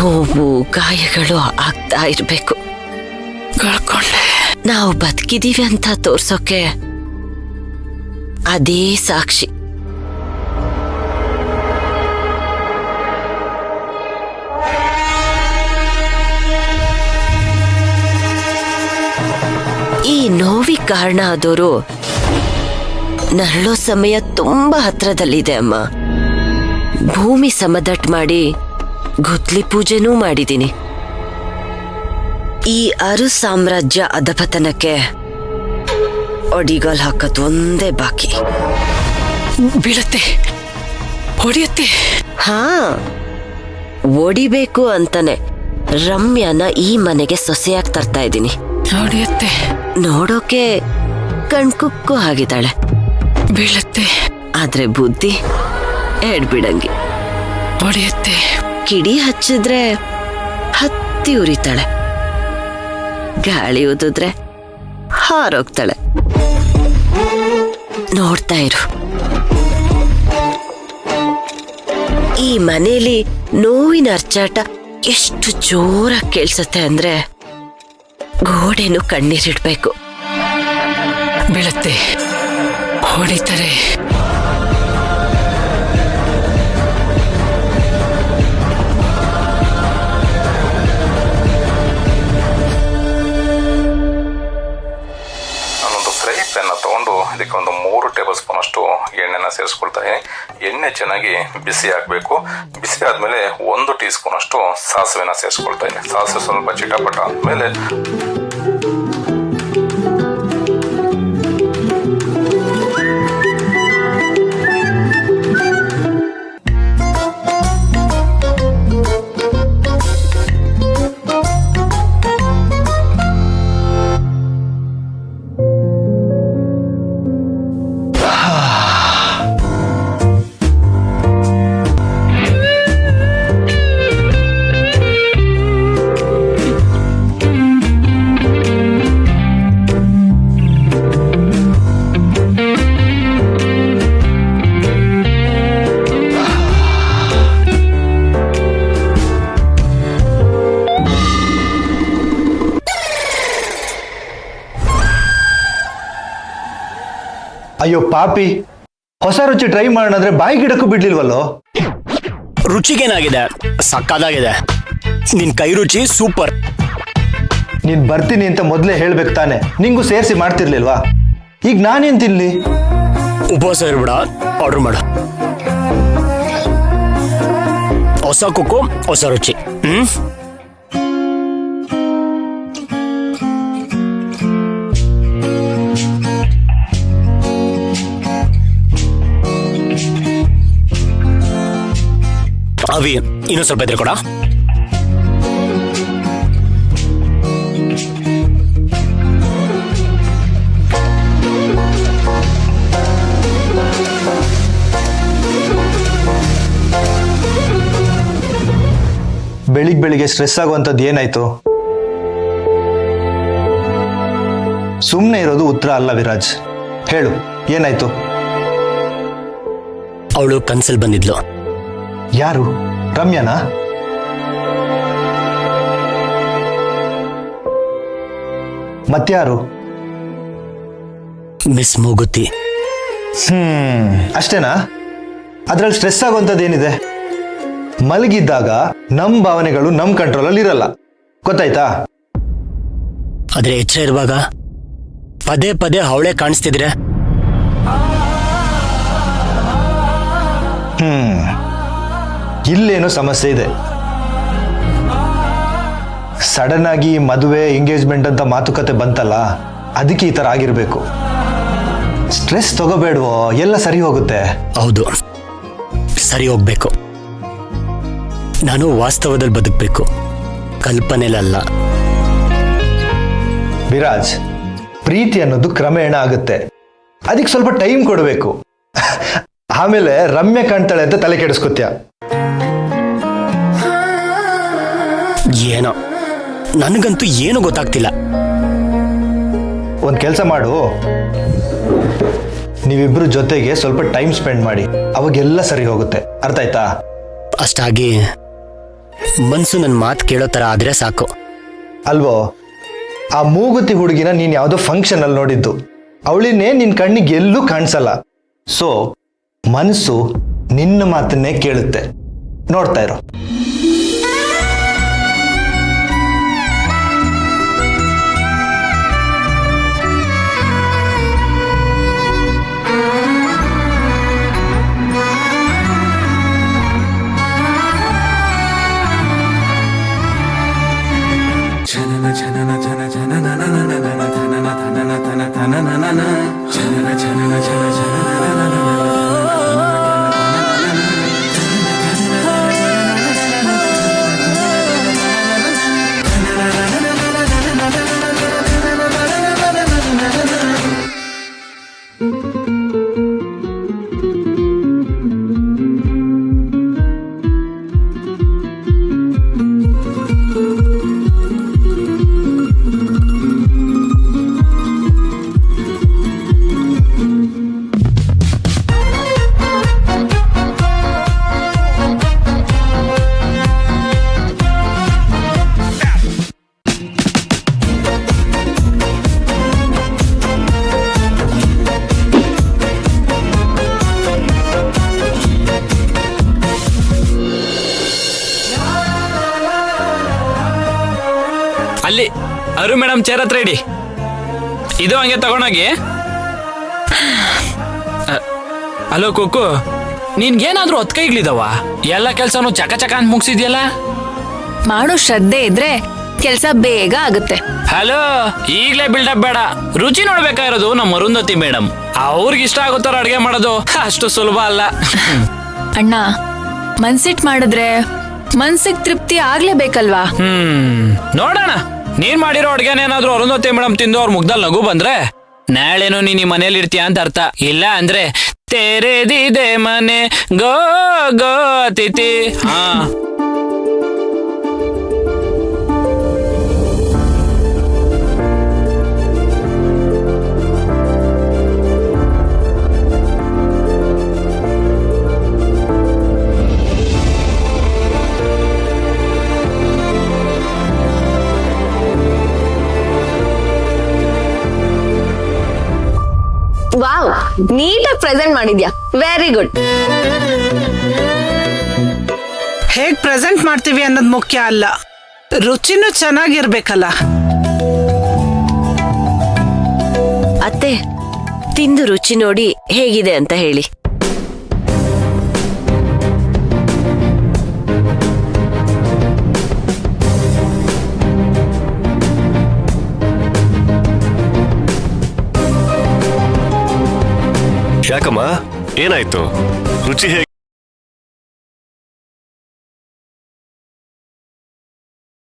ನೋವು ಗಾಯಗಳು ಆಗ್ತಾ ಇರ್ಬೇಕು. ಕಳ್ಕೊಂಡೆ. ನಾವು ಬದುಕಿದೀವಿ ಅಂತ ತೋರ್ಸೋಕೆ ಅದೇ ಸಾಕ್ಷಿ. ಈ ನೋವಿಗೆ ಕಾರಣ ಆದವರು ನರಳೋ ಸಮಯ ತುಂಬಾ ಹತ್ರದಲ್ಲಿದೆ ಅಮ್ಮ. ಭೂಮಿ ಸಮದಟ್ ಮಾಡಿ ಗುದ್ಲಿ ಪೂಜೆನೂ ಮಾಡಿದ್ದೀನಿ. ಈ ಅರು ಸಾಮ್ರಾಜ್ಯ ಅಧಪತನಕ್ಕೆ ಅಡಿಗಾಲ್ ಹಾಕತ್ ಒಂದೇ ಬಾಕಿ. ಬೀಳತ್ತೆ, ಹೊಡಿಯತ್ತೆ. ಹಾ, ಒಡಿಬೇಕು ಅಂತಾನೆ ರಮ್ಯಾನ ಈ ಮನೆಗೆ ಸೊಸೆಯಾಗಿ ತರ್ತಾ ಇದ್ದೀನಿ. ಹೊಡಿಯತ್ತೆ. ನೋಡೋಕೆ ಕಣ್ಕುಕ್ಕು ಆಗಿದ್ದಾಳೆ. ಬೀಳತ್ತೆ. ಆದ್ರೆ ಬುದ್ಧಿ ಎಡ್ಬಿಡಂಗಿ. ಹೊಡಿಯತ್ತೆ. ಕಿಡಿ ಹಚ್ಚಿದ್ರೆ ಹತ್ತಿ ಉರಿತಾಳೆ, ಗಾಳಿ ಊದಿದ್ರೆ ಹಾರೋಗ್ತಾಳೆ. ನೋಡ್ತಾ ಇರು. ಈ ಮನೇಲಿ ನೋವಿನ ಅರ್ಚಾಟ ಎಷ್ಟು ಜೋರಾಗಿ ಕೇಳಿಸುತ್ತೆ ಅಂದ್ರೆ ಗೋಡೆನು ಕಣ್ಣೀರಿಡ್ಬೇಕು. ಬೀಳತ್ತೆ, ಹೊಡಿತಾರೆ. ತಗೊಂಡು ಇದಕ್ಕೆ ಒಂದು 3 ಟೇಬಲ್ ಸ್ಪೂನ್ ಅಷ್ಟು ಎಣ್ಣೆನ ಸೇರಿಸ್ಕೊಳ್ತಾ ಇದ್ದೀನಿ. ಎಣ್ಣೆ ಚೆನ್ನಾಗಿ ಬಿಸಿ ಆಗಬೇಕು. ಬಿಸಿ ಆದಮೇಲೆ 1 ಟೀ ಸ್ಪೂನ್ ಅಷ್ಟು ಸಾಸಿವೆನ ಸೇರಿಸ್ಕೊಳ್ತಾ ಇದ್ದೀನಿ. ಸಾಸಿವೆ ಸ್ವಲ್ಪ ಚಿಟಪಟ ಆದಮೇಲೆ ಅಯ್ಯೋ ಪಾಪಿ, ಹೊಸ ರುಚಿ ಟ್ರೈ ಮಾಡೋಣ ಅಂದ್ರೆ ಬಾಯಿ ಗಿಡಕ್ಕೂ ಬಿಡ್ಲಿಲ್ವಲ್ಲೋ. ರುಚಿಗೇನಾಗಿದೆ, ಸಕ್ಕದಾಗಿದೆ. ನಿನ್ ಕೈ ರುಚಿ ಸೂಪರ್. ನೀನ್ ಬರ್ತೀನಿ ಅಂತ ಮೊದಲೇ ಹೇಳ್ಬೇಕು ತಾನೆ, ನಿಂಗೂ ಸೇರಿಸಿ ಮಾಡ್ತಿರ್ಲಿಲ್ವಾ? ಈಗ ನಾನೇನ್ ತಿನ್ಲಿ? ಉಪವಾಸ ಇರ್ಬಿಡ, ಆರ್ಡರ್ ಮಾಡು. ಹೊಸ ಕುಕ್ಕು, ಹೊಸ ರುಚಿ. ಅವಿ, ಇನ್ನೂ ಸ್ವಲ್ಪ ಇದ್ರೆ ಕೊಡ. ಬೆಳಿಗ್ಗೆ ಸ್ಟ್ರೆಸ್ ಆಗುವಂಥದ್ದು ಏನಾಯ್ತು? ಸುಮ್ಮನೆ ಇರೋದು ಉತ್ತರ ಅಲ್ಲ ವಿರಾಜ್. ಹೇಳು, ಏನಾಯ್ತು? ಅವಳು ಕನ್ಸಲ್ ಬಂದಿದ್ಲು. ಯಾರು? ರಮ್ಯಾನಾ? ಮತ್ಯಾರು? ಮಿಸ್ ಮೂಗುತಿ. ಅಷ್ಟೇನಾ? ಅದ್ರಲ್ಲಿ ಸ್ಟ್ರೆಸ್ ಆಗುವಂಥದ್ದು ಏನಿದೆ? ಮಲಗಿದ್ದಾಗ ನಮ್ಮ ಭಾವನೆಗಳು ನಮ್ಮ ಕಂಟ್ರೋಲಲ್ಲಿ ಇರಲ್ಲ, ಗೊತ್ತಾಯ್ತಾ? ಆದ್ರೆ ಎಚ್ಚರ ಇರುವಾಗ ಪದೇ ಪದೇ ಅವಳೆ ಕಾಣಿಸ್ತಿದ್ರೆ ಇಲ್ಲೇನೋ ಸಮಸ್ಯೆ ಇದೆ. ಸಡನ್ ಆಗಿ ಮದುವೆ ಎಂಗೇಜ್ಮೆಂಟ್ ಅಂತ ಮಾತುಕತೆ ಬಂತಲ್ಲ, ಅದಕ್ಕೆ ಈ ತರ ಆಗಿರ್ಬೇಕು. ಸ್ಟ್ರೆಸ್ ತಗೋಬೇಡ್ವೋ, ಎಲ್ಲ ಸರಿ ಹೋಗುತ್ತೆ. ಹೌದು, ಸರಿ ಹೋಗ್ಬೇಕು. ನಾನು ವಾಸ್ತವದಲ್ಲಿ ಬದುಕಬೇಕು, ಕಲ್ಪನೆಲಲ್ಲ. ವಿರಾಜ್, ಪ್ರೀತಿ ಅನ್ನೋದು ಕ್ರಮೇಣ ಆಗುತ್ತೆ, ಅದಕ್ಕೆ ಸ್ವಲ್ಪ ಟೈಮ್ ಕೊಡಬೇಕು. ಆಮೇಲೆ ರಮ್ಯ ಕಾಣ್ತಾಳೆ ಅಂತ ತಲೆ ಕೆಡಿಸ್ಕೊತ್ಯ. ಏನೋ ನನಗಂತೂ ಏನು ಗೊತ್ತಾಗ್ತಿಲ್ಲ. ಒಂದು ಕೆಲಸ ಮಾಡು, ನೀವಿಬ್ರು ಜೊತೆಗೆ ಸ್ವಲ್ಪ ಟೈಮ್ ಸ್ಪೆಂಡ್ ಮಾಡಿ, ಅವಾಗೆಲ್ಲ ಸರಿ ಹೋಗುತ್ತೆ. ಅರ್ಥ ಆಯ್ತಾ? ಅಷ್ಟಾಗಿ ಮನ್ಸು ನನ್ನ ಮಾತು ಕೇಳೋ ಥರ ಆದರೆ ಸಾಕು. ಅಲ್ವೋ, ಆ ಮೂಗುತಿ ಹುಡುಗಿನ ನೀನು ಯಾವುದೋ ಫಂಕ್ಷನ್ ಅಲ್ಲಿ ನೋಡಿದ್ದು, ಅವಳಿನೇ ನಿನ್ನ ಕಣ್ಣಿಗೆ ಎಲ್ಲೂ ಕಾಣಿಸಲ್ಲ. ಸೊ ಮನಸ್ಸು ನಿನ್ನ ಮಾತನ್ನೇ ಕೇಳುತ್ತೆ. ನೋಡ್ತಾ ಇರೋ. ಅಲ್ಲಿ ಅರು ಮೇಡಮ್ ಚೇರ್ ಹತ್ರ ಇಡಿ. ಇದು ಹಂಗೆ ತಗೊಂಡೋಗಿ. ಹಲೋ ಕುಕ್ಕು, ನಿನ್ಗೇನಾದ್ರೂ ಹೊತ್ಕೈಗಳಿದಾವ? ಎಲ್ಲ ಕೆಲ್ಸನೂ ಚಕ ಚಕ ಅಂತ ಮುಗಿಸಿದ್ಯಲ್ಲ. ಮಾಡೋ ಶ್ರದ್ಧೆ ಇದ್ರೆ ಕೆಲ್ಸ ಬೇಗ ಆಗುತ್ತೆ. ಹಲೋ, ಈಗ್ಲೇ ಬಿಲ್ಡಪ್ ಬೇಡ. ರುಚಿ ನೋಡ್ಬೇಕಾಗಿರೋದು ನಮ್ಮ ಅರುಂಧತಿ ಮೇಡಮ್. ಅವ್ರಿಗೆ ಇಷ್ಟ ಆಗುತ್ತಾರ ಅಡ್ಗೆ ಮಾಡೋದು ಅಷ್ಟು ಸುಲಭ ಅಲ್ಲ. ಅಣ್ಣ, ಮನ್ಸಿಟ್ ಮಾಡಿದ್ರೆ ಮನ್ಸಿಗೆ ತೃಪ್ತಿ ಆಗ್ಲೇಬೇಕಲ್ವಾ? ನೋಡೋಣ. ನೀನ್ ಮಾಡಿರೋ ಅಡ್ಗೆನೇನಾದ್ರೂ ಅರುಂಧತಿ ಮೇಡಮ್ ತಿಂದು ಅವ್ರ ಮುಗ್ದಲ್ಲಿ ನಗು ಬಂದ್ರೆ ನಾಳೆನೂ ನೀನ್ ಈ ಮನೇಲಿ ಇರ್ತೀಯ ಅಂತ ಅರ್ಥ. ಇಲ್ಲ ಅಂದ್ರೆ ತೆರೆದಿದೆ ಮನೆ ಗೋ ಗೋ ಅತಿಥಿ. ಹಾ, ವಾವ್, ನೀಟಾಗಿ ಪ್ರೆಸೆಂಟ್ ಮಾಡಿದ್ಯಾ. Very good. ಹೇಗ್ ಪ್ರೆಸೆಂಟ್ ಮಾಡ್ತೀವಿ ಅನ್ನೋದು ಮುಖ್ಯ ಅಲ್ಲ, ರುಚಿನೂ ಚೆನ್ನಾಗಿರ್ಬೇಕಲ್ಲ. ಅತ್ತೆ, ತಿಂದು ರುಚಿ ನೋಡಿ ಹೇಗಿದೆ ಅಂತ ಹೇಳಿ. ಯಾಕಮ್ಮ, ಏನಾಯ್ತು? ರುಚಿ ಹೇಗೆ?